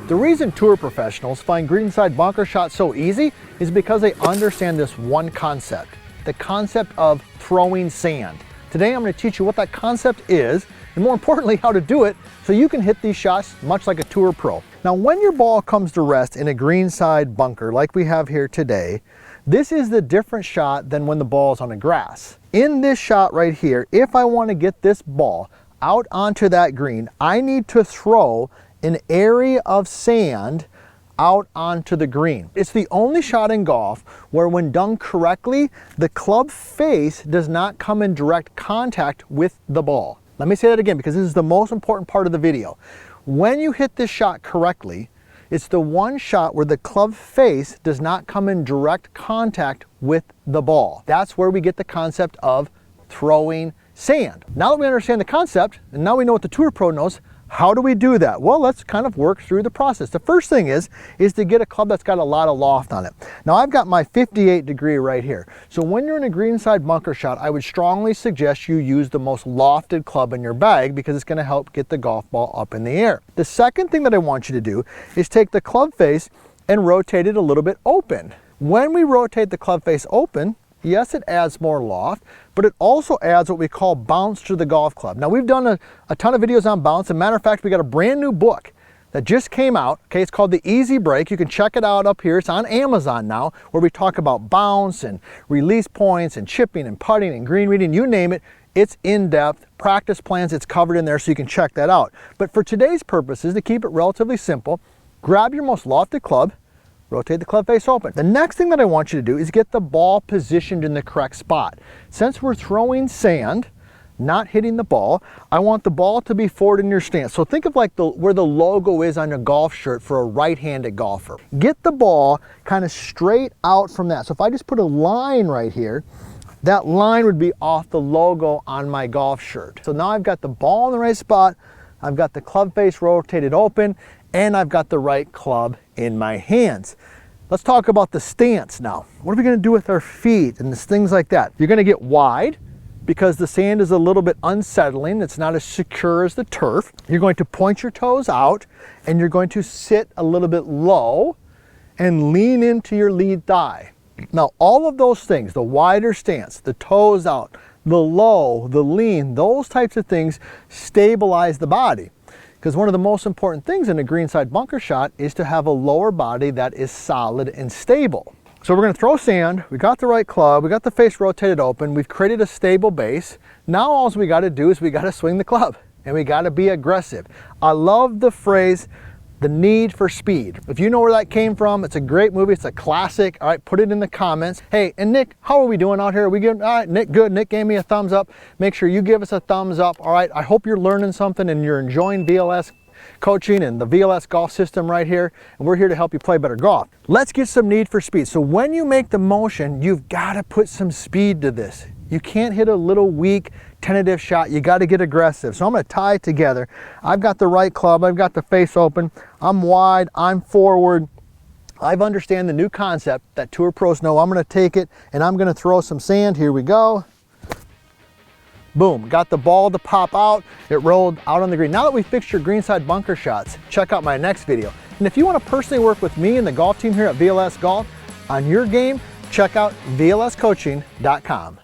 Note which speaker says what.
Speaker 1: The reason tour professionals find greenside bunker shots so easy is because they understand this one concept, the concept of throwing sand. Today I'm going to teach you what that concept is, and more importantly, how to do it so you can hit these shots much like a tour pro. Now, when your ball comes to rest in a greenside bunker like we have here today, this is the different shot than when the ball is on the grass. In this shot right here, if I want to get this ball out onto that green, I need to throw an area of sand out onto the green. It's the only shot in golf where, when done correctly, the club face does not come in direct contact with the ball. Let me say that again because this is the most important part of the video. When you hit this shot correctly, it's the one shot where the club face does not come in direct contact with the ball. That's where we get the concept of throwing sand. Now that we understand the concept, and now we know what the tour pro knows, how do we do that? Well, let's kind of work through the process. The first thing is to get a club that's got a lot of loft on it. Now, I've got my 58 degree right here. So when you're in a greenside bunker shot, I would strongly suggest you use the most lofted club in your bag because it's going to help get the golf ball up in the air. The second thing that I want you to do is take the club face and rotate it a little bit open. When we rotate the club face open, yes, it adds more loft, but it also adds what we call bounce to the golf club. Now, we've done a ton of videos on bounce. As a matter of fact, we got a brand new book that just came out. Okay, it's called The Easy Break. You can check it out up here. It's on Amazon now, where we talk about bounce and release points and chipping and putting and green reading, you name it. It's in-depth, practice plans, it's covered in there, so you can check that out. But for today's purposes, to keep it relatively simple, grab your most lofted club, rotate the club face open. The next thing that I want you to do is get the ball positioned in the correct spot. Since we're throwing sand, not hitting the ball, I want the ball to be forward in your stance. So think of like where the logo is on your golf shirt for a right-handed golfer. Get the ball kind of straight out from that. So if I just put a line right here, that line would be off the logo on my golf shirt. So now I've got the ball in the right spot, I've got the club face rotated open, and I've got the right club in my hands. Let's talk about the stance now. What are we going to do with our feet and things like that? You're going to get wide because the sand is a little bit unsettling. It's not as secure as the turf. You're going to point your toes out and you're going to sit a little bit low and lean into your lead thigh. Now, all of those things, the wider stance, the toes out, the low, the lean, those types of things stabilize the body. Because one of the most important things in a greenside bunker shot is to have a lower body that is solid and stable. So we're going to throw sand, we got the right club, we got the face rotated open, we've created a stable base. Now all we got to do is we got to swing the club and we got to be aggressive. I love the phrase, the need for speed. If you know where that came from, it's a great movie, it's a classic. All right, put it in the comments. Hey, and Nick, how are we doing out here? Are we good? All right, Nick, good. Nick gave me a thumbs up. Make sure you give us a thumbs up. All right, I hope you're learning something and you're enjoying VLS coaching and the VLS golf system right here, and we're here to help you play better golf. Let's get some need for speed. So when you make the motion, you've got to put some speed to this. You can't hit a little weak, tentative shot. You got to get aggressive. So I'm going to tie it together. I've got the right club. I've got the face open. I'm wide. I'm forward. I've understand the new concept that tour pros know. I'm going to take it and I'm going to throw some sand. Here we go. Boom, got the ball to pop out. It rolled out on the green. Now that we fixed your greenside bunker shots, check out my next video. And if you want to personally work with me and the golf team here at VLS Golf on your game, check out vlscoaching.com.